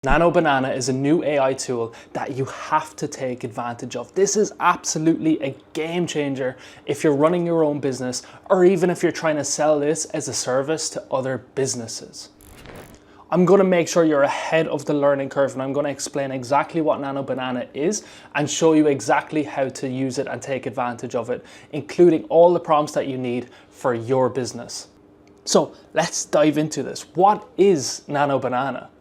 Nano Banana is a new AI tool that you have to take advantage of. This is absolutely a game changer if you're running your own business or even if you're trying to sell this as a service to other businesses. I'm going to make sure you're ahead of the learning curve, and I'm going to explain exactly what Nano Banana is and show you exactly how to use it and take advantage of it, including all the prompts that you need for your business. So let's dive into this. What is Nano Banana?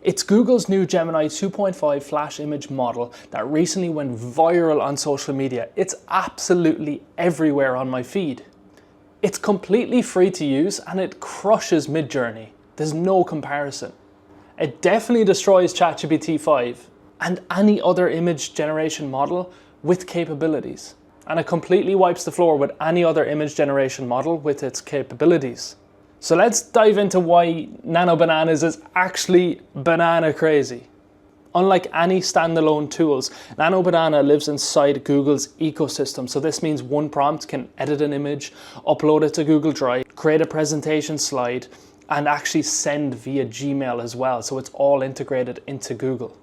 It's Google's new Gemini 2.5 flash image model that recently went viral on social media. It's absolutely everywhere on my feed. It's completely free to use and it crushes Midjourney. There's no comparison. It definitely destroys ChatGPT 5 and any other image generation model with capabilities. And it completely wipes the floor with any other image generation model with its capabilities. So let's dive into why Nano Bananas is actually banana crazy. Unlike any standalone tools, Nano Banana lives inside Google's ecosystem. So this means one prompt can edit an image, upload it to Google Drive, create a presentation slide, and actually send via Gmail as well. So it's all integrated into Google.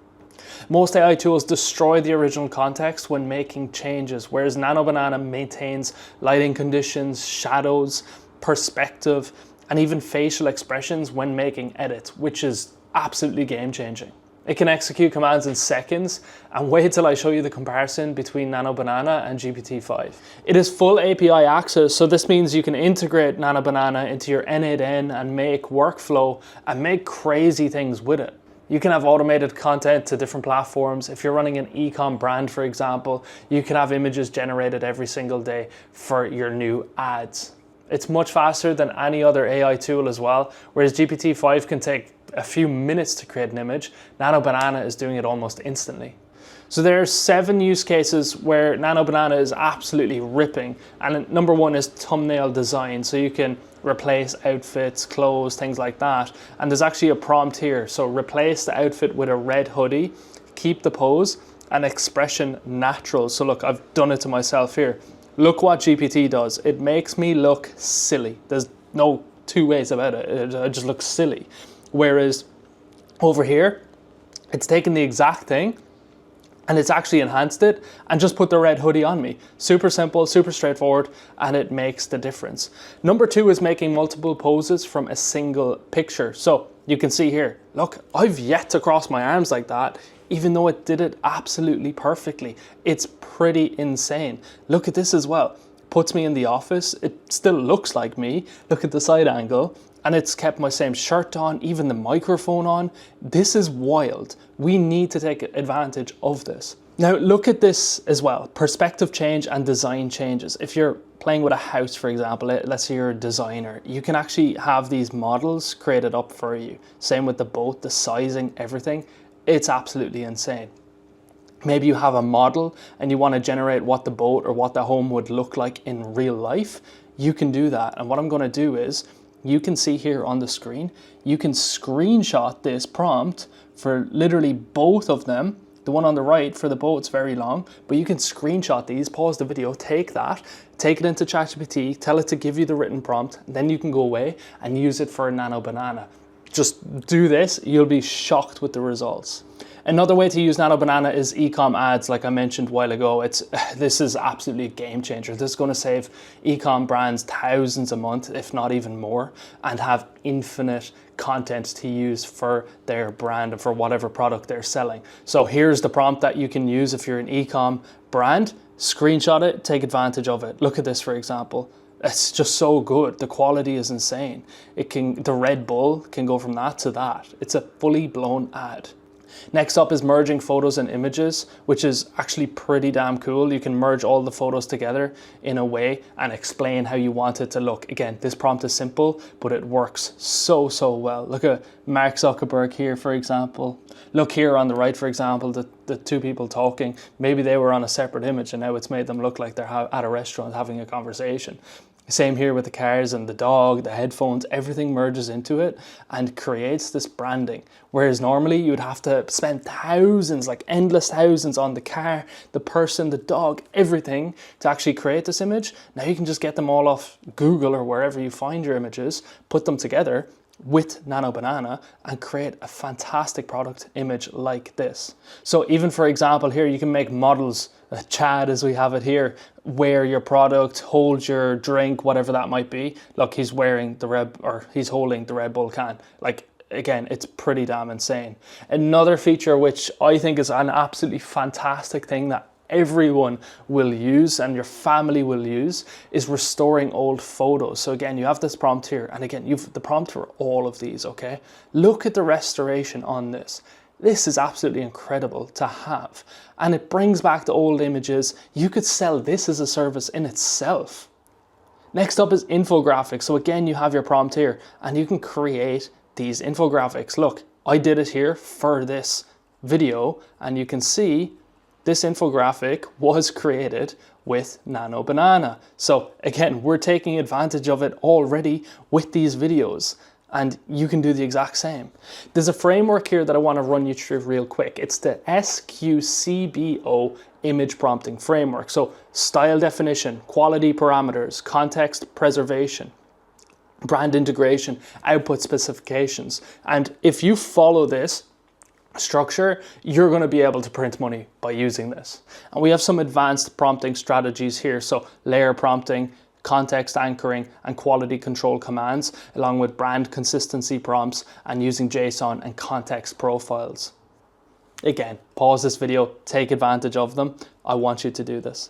Most AI tools destroy the original context when making changes, whereas Nano Banana maintains lighting conditions, shadows, perspective, and even facial expressions when making edits, which is absolutely game changing. It can execute commands in seconds, and wait till I show you the comparison between Nano Banana and GPT-5. It is full API access, so this means you can integrate Nano Banana into your N8N and make workflow and make crazy things with it. You can have automated content to different platforms. If you're running an e-com brand, for example, you can have images generated every single day for your new ads. It's much faster than any other AI tool as well, whereas GPT-5 can take a few minutes to create an image. Nano Banana is doing it almost instantly. So there are 7 use cases where Nano Banana is absolutely ripping. And number 1 is thumbnail design. So you can replace outfits, clothes, things like that. And there's actually a prompt here. So replace the outfit with a red hoodie, keep the pose, and expression natural. So look, I've done it to myself here. Look what GPT does. It makes me look silly. There's no two ways about it. It just looks silly. Whereas over here, it's taken the exact thing and it's actually enhanced it and just put the red hoodie on me. Super simple, super straightforward, and it makes the difference. Number 2 is making multiple poses from a single picture. So you can see here, look, I've yet to cross my arms like that, even though it did it absolutely perfectly. It's pretty insane. Look at this as well. Puts me in the office. It still looks like me. Look at the side angle. And it's kept my same shirt on, even the microphone on. This is wild. We need to take advantage of this. Now look at this as well. Perspective change and design changes. If you're playing with a house, for example, let's say you're a designer, you can actually have these models created up for you. Same with the boat, the sizing, everything. It's absolutely insane. Maybe you have a model and you want to generate what the boat or what the home would look like in real life. You can do that. And what I'm going to do is, you can see here on the screen, you can screenshot this prompt for literally both of them. The one on the right for the boat's very long, but you can screenshot these, pause the video, take that, take it into ChatGPT, tell it to give you the written prompt, then you can go away and use it for a Nano Banana. Just do this, you'll be shocked with the results. Another way to use Nano Banana is e-com ads, like I mentioned a while ago. This is absolutely a game changer. This is going to save e-com brands thousands a month, if not even more, and have infinite content to use for their brand and for whatever product they're selling. So here's the prompt that you can use if you're an e-com brand. Screenshot it, take advantage of it. Look at this, for example. It's just so good. The quality is insane. The Red Bull can go from that to that. It's a fully blown ad. Next up is merging photos and images, which is actually pretty damn cool. You can merge all the photos together in a way and explain how you want it to look. Again, this prompt is simple, but it works so well. Look at Mark Zuckerberg here, for example. Look here on the right, for example, the 2 people talking. Maybe they were on a separate image and now it's made them look like they're at a restaurant having a conversation. Same here with the cars and the dog, the headphones, everything merges into it and creates this branding. Whereas normally you'd have to spend thousands, like endless thousands on the car, the person, the dog, everything to actually create this image. Now you can just get them all off Google or wherever you find your images, put them together, with Nano Banana and create a fantastic product image like this. So even for example here, you can make models, Chad as we have it here, wear your product, hold your drink, whatever that might be. Look, he's wearing he's holding the Red Bull can. Like, again, it's pretty damn insane. Another feature which I think is an absolutely fantastic thing that everyone will use and your family will use is restoring old photos. So again, you have this prompt here, and again, you've the prompt for all of these, okay? Look at the restoration on this. This is absolutely incredible to have. And it brings back the old images. You could sell this as a service in itself. Next up is infographics. So again, you have your prompt here and you can create these infographics. Look, I did it here for this video and you can see this infographic was created with Nano Banana. So again, we're taking advantage of it already with these videos, and you can do the exact same. There's a framework here that I want to run you through real quick. It's the SQCBO image prompting framework. So style definition, quality parameters, context preservation, brand integration, output specifications. And if you follow this structure, you're going to be able to print money by using this. And we have some advanced prompting strategies here. So layer prompting, context anchoring, and quality control commands, along with brand consistency prompts and using JSON and context profiles. Again, pause this video, take advantage of them. I want you to do this.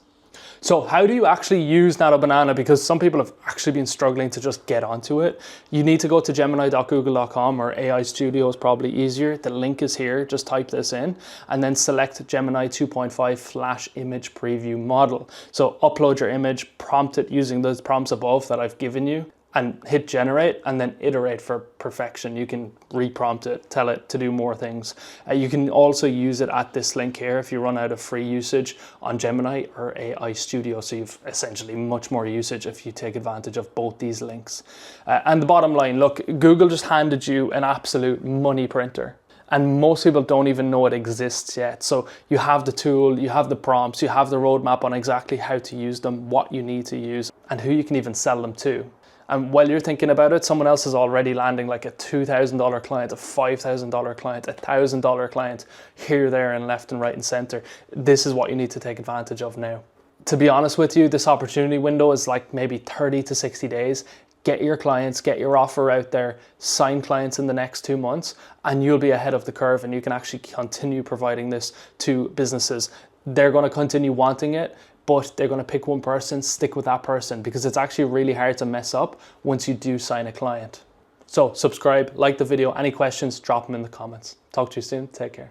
So how do you actually use Nano Banana? Because some people have actually been struggling to just get onto it. You need to go to gemini.google.com, or AI Studio is probably easier. The link is here, just type this in and then select Gemini 2.5 Flash Image Preview Model. So upload your image, prompt it using those prompts above that I've given you, and hit generate, and then iterate for perfection. You can reprompt it, tell it to do more things. You can also use it at this link here if you run out of free usage on Gemini or AI Studio. So you've essentially much more usage if you take advantage of both these links. And the bottom line, look, Google just handed you an absolute money printer. And most people don't even know it exists yet. So you have the tool, you have the prompts, you have the roadmap on exactly how to use them, what you need to use, and who you can even sell them to. And while you're thinking about it, someone else is already landing like a $2,000 client, a $5,000 client, a $1,000 client here, there, and left and right and center. This is what you need to take advantage of now. To be honest with you, this opportunity window is like maybe 30 to 60 days. Get your clients, get your offer out there, sign clients in the next 2 months, and you'll be ahead of the curve, and you can actually continue providing this to businesses. They're going to continue wanting it, but they're going to pick one person, stick with that person, because it's actually really hard to mess up once you do sign a client. So subscribe, like the video. Any questions, drop them in the comments. Talk to you soon. Take care.